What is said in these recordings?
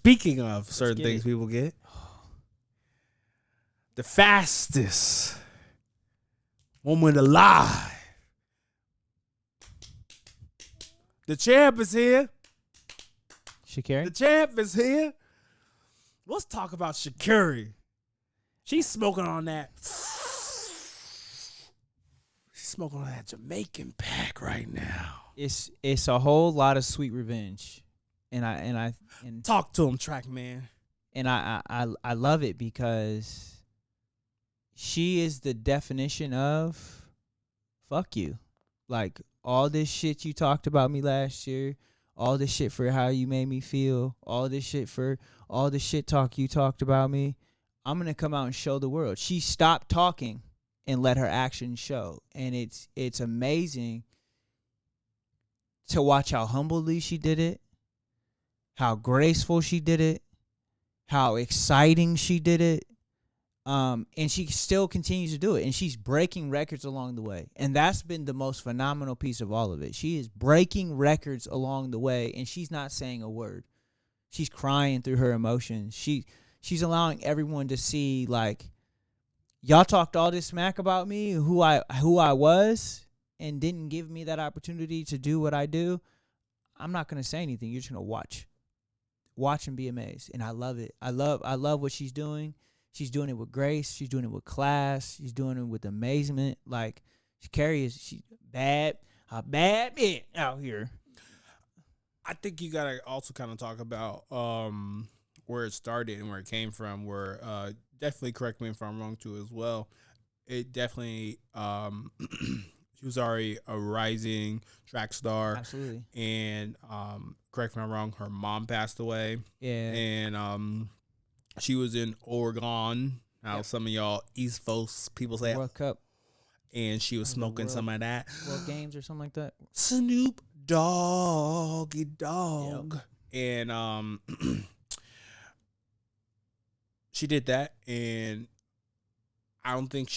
Speaking of certain get things it. people get, the fastest woman alive. The champ is here. The Shakira? champ is here. Let's talk about Shakira. She's smoking on that. She's smoking on that Jamaican pack right now. It's a whole lot of sweet revenge. And Talk to him, track man. I love it because she is the definition of fuck you. Like all this shit you talked about me last year, all this shit for how you made me feel, all this shit for all the shit talk you talked about me. I'm gonna come out and show the world. She stopped talking and let her actions show. And it's amazing to watch how humbly she did it, how graceful she did it, how exciting she did it. And she still continues to do it, and she's breaking records along the way. And that's been the most phenomenal piece of all of it. She is breaking records along the way, and she's not saying a word. She's crying through her emotions. She's allowing everyone to see, like, y'all talked all this smack about me, who I was, and didn't give me that opportunity to do what I do. I'm not gonna say anything. You're just gonna watch and be amazed. And I love it. I love what she's doing. She's doing it with grace. She's doing it with class. She's doing it with amazement. Like, she bad, a bad bitch out here. I think you gotta also kind of talk about where it started and where it came from. Where definitely correct me if I'm wrong too as well. It definitely she was already a rising track star. Absolutely. And correct me if I'm wrong, her mom passed away. Yeah. And she was in Oregon. How Yep. some of y'all East Coast people say, World Cup, and she was smoking some of that World Games or something like that. Snoop Doggy Dog. Yep. And she did that, and I don't think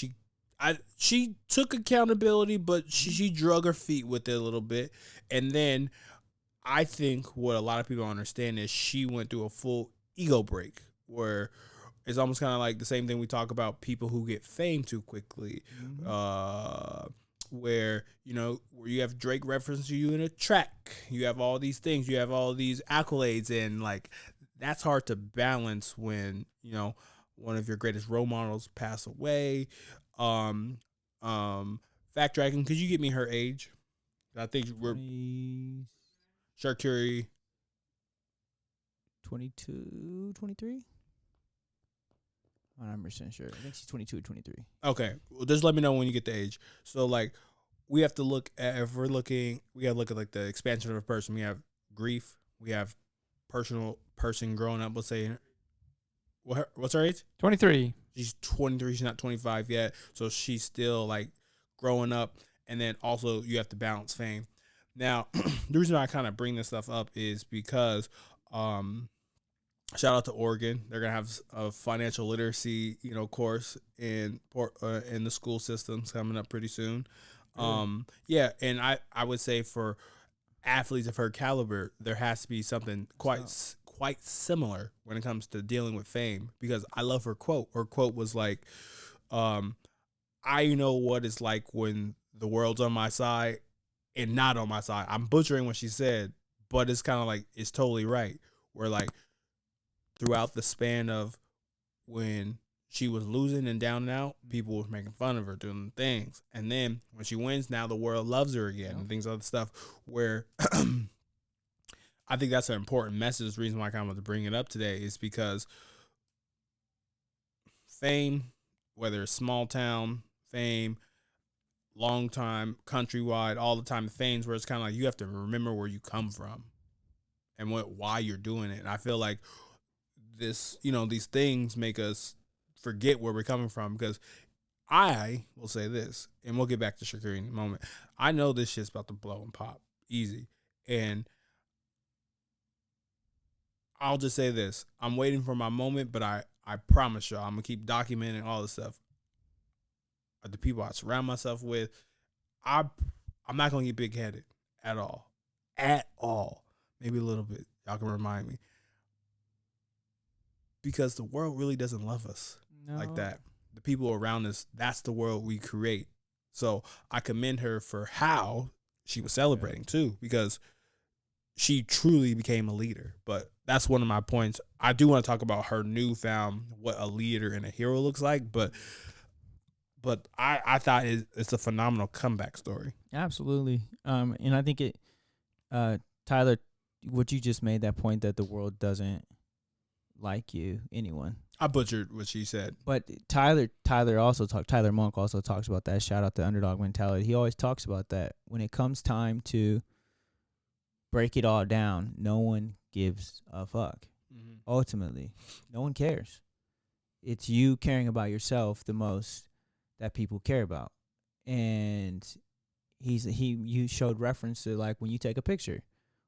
she took accountability, but she drug her feet with it a little bit. And then I think what a lot of people don't understand is she went through a full ego break, where it's almost kind of like the same thing we talk about people who get fame too quickly. Where you have Drake reference you in a track, you have all these things, you have all these accolades, and like that's hard to balance when one of your greatest role models pass away. Fact tracking, could you give me her age? I think we're Shakira 22, 23. I'm not 100% sure. I think she's 22 or 23. Okay, well, just let me know when you get the age. So like, we have to look at we gotta look at like the expansion of a person. We have grief. We have person growing up. Let's say, what's her age? 23. She's 23. She's not 25 yet, so she's still like growing up. And then also you have to balance fame. Now, the reason why I kind of bring this stuff up is because shout out to Oregon. They're gonna have a financial literacy, course in the school systems coming up pretty soon. Yeah, and I would say for athletes of her caliber, there has to be something quite similar when it comes to dealing with fame. Because I love her quote. Her quote was like, "I know what it's like when the world's on my side and not on my side." I'm butchering what she said, but it's kind of like it's totally right. Where like, throughout the span of when she was losing and down and out, people were making fun of her doing things. And then when she wins, now the world loves her again and things other stuff. Where I think that's an important message. The reason why I kind of want to bring it up today is because fame, whether it's small town fame, long time, countrywide, all the time, fame's where it's kind of like you have to remember where you come from and why you're doing it. And I feel like these things make us forget where we're coming from, because I will say this, and we'll get back to Shakira in a moment. I know this shit's about to blow and pop easy, and I'll just say this: I'm waiting for my moment, but I promise y'all, I'm gonna keep documenting all this stuff. The people I surround myself with, I'm not gonna get big headed at all, maybe a little bit. Y'all can remind me. because the world really doesn't love us like No. that. The people around us, that's the world we create. So I commend her for how she was celebrating too, because she truly became a leader. But that's one of my points. I do want to talk about her newfound what a leader and a hero looks like, but I thought it's a phenomenal comeback story. Absolutely. And I think Tyler, what you just made that point that the world doesn't like you, anyone. I butchered what she said. But Tyler Monk also talks about that. Shout out to underdog mentality. He always talks about that. When it comes time to break it all down, no one gives a fuck. Mm-hmm. Ultimately, no one cares. It's you caring about yourself the most that people care about. And you showed reference to, like, when you take a picture.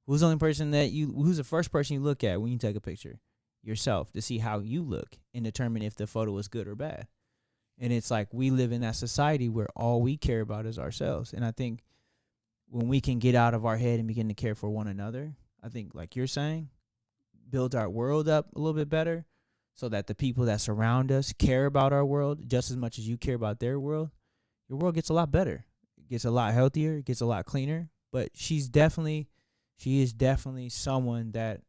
Who's the first person you look at when you take a picture? Yourself, to see how you look and determine if the photo is good or bad. And it's like we live in that society where all we care about is ourselves. And I think when we can get out of our head and begin to care for one another, I think, like you're saying, build our world up a little bit better so that the people that surround us care about our world just as much as you care about their world. Your world gets a lot better. It gets a lot healthier. It gets a lot cleaner. But she is definitely someone that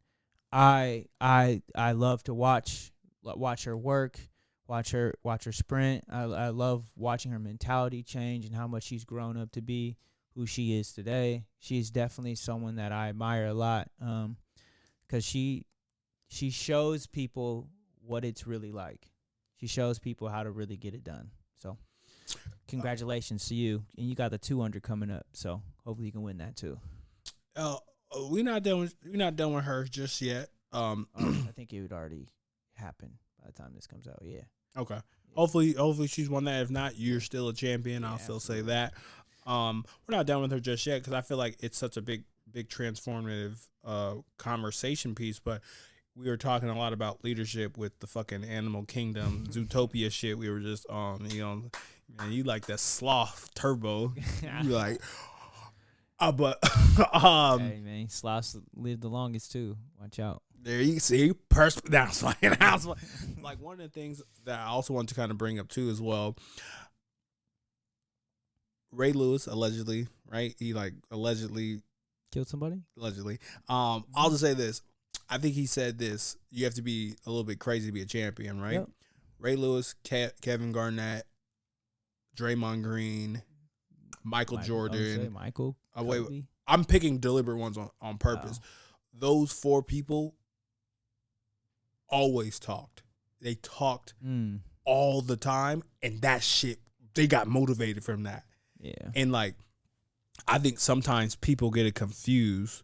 I love to watch her work, watch her sprint. I love watching her mentality change and how much she's grown up to be who she is today. She is definitely someone that I admire a lot, because she shows people what it's really like. She shows people how to really get it done. So congratulations to you, and you got the 200 coming up. So hopefully you can win that too. We're not done with her just yet. I think it would already happen by the time this comes out. Yeah. Okay. Yeah. Hopefully she's won that. If not, you're still a champion. Yeah, I'll still say that. We're not done with her just yet because I feel like it's such a big transformative conversation piece. But we were talking a lot about leadership with the fucking Animal Kingdom Zootopia shit. We were just on, man, you like that sloth Turbo. You like. But hey man, sloths live the longest too. Watch out. There you see, like one of the things that I also want to kind of bring up too as well. Ray Lewis allegedly, right? He allegedly killed somebody. Allegedly, I'll just say this. I think he said this. You have to be a little bit crazy to be a champion, right? Yep. Ray Lewis, Kevin Garnett, Draymond Green, Michael Jordan. Michael. Wait, I'm picking deliberate ones on purpose. Wow. Those four people always talked. They talked all the time, and that shit, they got motivated from that. Yeah. And I think sometimes people get it confused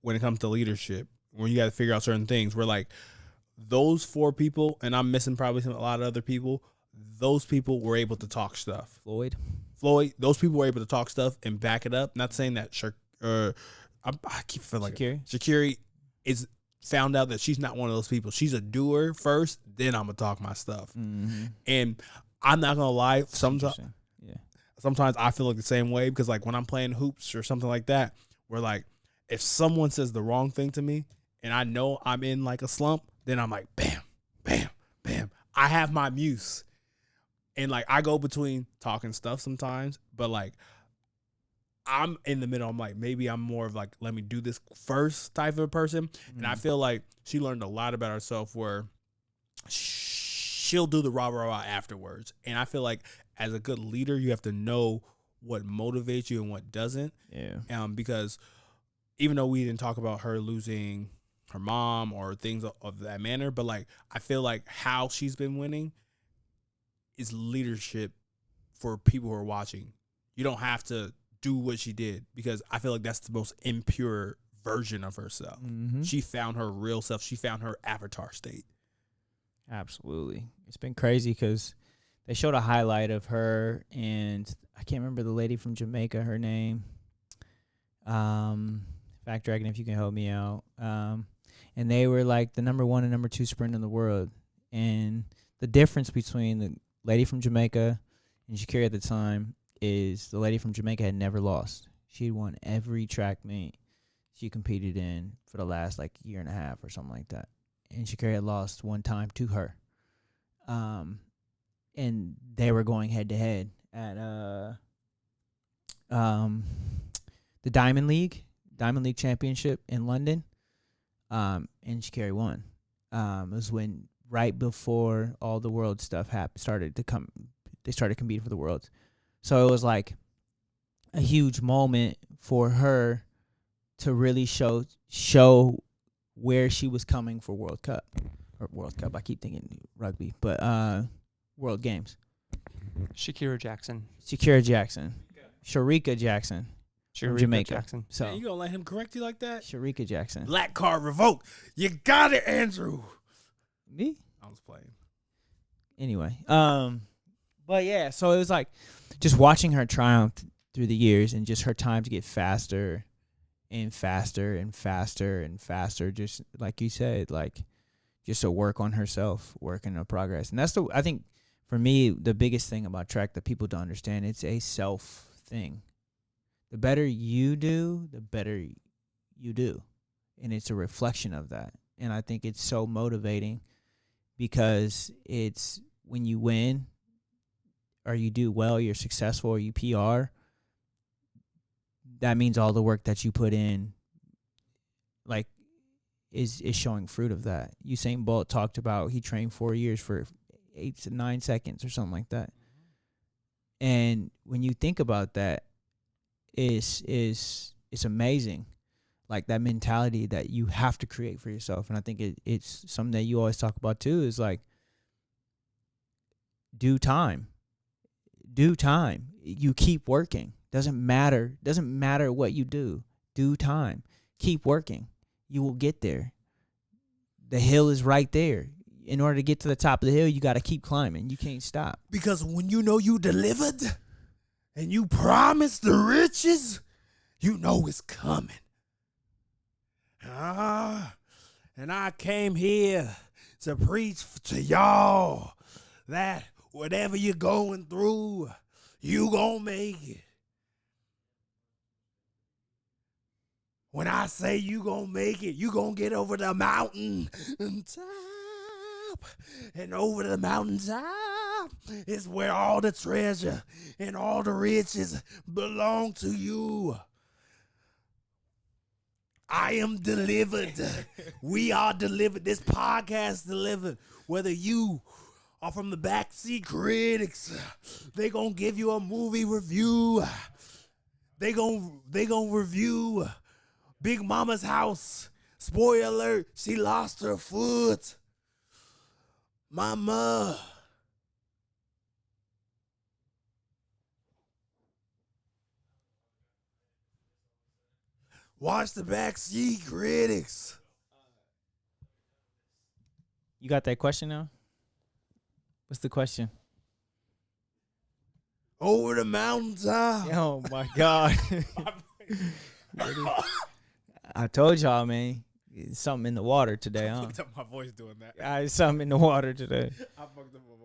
when it comes to leadership, when you got to figure out certain things. Where those four people, and I'm missing probably a lot of other people, those people were able to talk stuff. Floyd, those people were able to talk stuff and back it up. Not saying that I keep feeling like Sha'Carri is found out that she's not one of those people. She's a doer first, then I'm gonna talk my stuff. Mm-hmm. And I'm not gonna lie, sometimes I feel like the same way because when I'm playing hoops or something like that, where if someone says the wrong thing to me and I know I'm in a slump, then I'm like bam, bam, bam. I have my muse. And I go between talking stuff sometimes, but I'm in the middle. I'm maybe I'm more of let me do this first type of person. Mm-hmm. And I feel like she learned a lot about herself where she'll do the rah-rah afterwards. And I feel like as a good leader, you have to know what motivates you and what doesn't. Yeah. Because even though we didn't talk about her losing her mom or things of that manner, but I feel like how she's been winning is leadership for people who are watching. You don't have to do what she did because I feel like that's the most impure version of herself. Mm-hmm. She found her real self. She found her avatar state. Absolutely. It's been crazy because they showed a highlight of her and I can't remember the lady from Jamaica, her name. Fact Dragon, if you can help me out. And they were the number 1 and number 2 sprint in the world. And the difference between the lady from Jamaica and Sha'Carri at the time is the lady from Jamaica had never lost. She had won every track meet she competed in for the last year and a half or something like that. and Sha'Carri had lost one time to her. And they were going head to head at the Diamond League Championship in London. And Sha'Carri won. It was when right before all the world stuff started to come. They started competing for the worlds, so it was like a huge moment for her to really show where she was coming for World Cup. I keep thinking rugby, but World Games. Shakira Jackson. Sharika Jackson. Sharika Jamaica. Jackson. So Man, you gonna let him correct you like that? Sharika Jackson. Black card revoked. You got it, Andrew. Me? I was playing. Anyway, but yeah, so it was like just watching her triumph through the years and just her time to get faster and faster and faster and faster. Just like you said, like just to work on herself, working on progress. And that's I think for me, the biggest thing about track that people don't understand, it's a self thing. The better you do, the better you do. And it's a reflection of that. And I think it's so motivating because it's when you win or you do well, you're successful, or you PR, that means all the work that you put in, like, is showing fruit of that. Usain Bolt talked about he trained 4 years for 8 to 9 seconds or something like that. And when you think about that, it's amazing. Like that mentality that you have to create for yourself. And I think it's something that you always talk about too, is like due time. You keep working. Doesn't matter what you do. Due time. Keep working. You will get there. The hill is right there. In order to get to the top of the hill, you got to keep climbing. You can't stop. Because when you know you delivered and you promised the riches, you know it's coming. And I came here to preach to y'all that whatever you're going through, you gonna make it. When I say you gonna make it, you gonna get over the mountain top. And over the mountaintop is where all the treasure and all the riches belong to you. I am delivered. We are delivered. This podcast delivered. Whether you are from the backseat critics, they gonna give you a movie review. They gonna review Big Mama's house. Spoiler alert, she lost her foot. Mama. Watch the backseat critics. You got that question now? What's the question? Over the mountaintop. Oh my God. I told y'all, man. Something in the water today, I huh? fucked up my voice doing that. Something in the water today. I fucked up my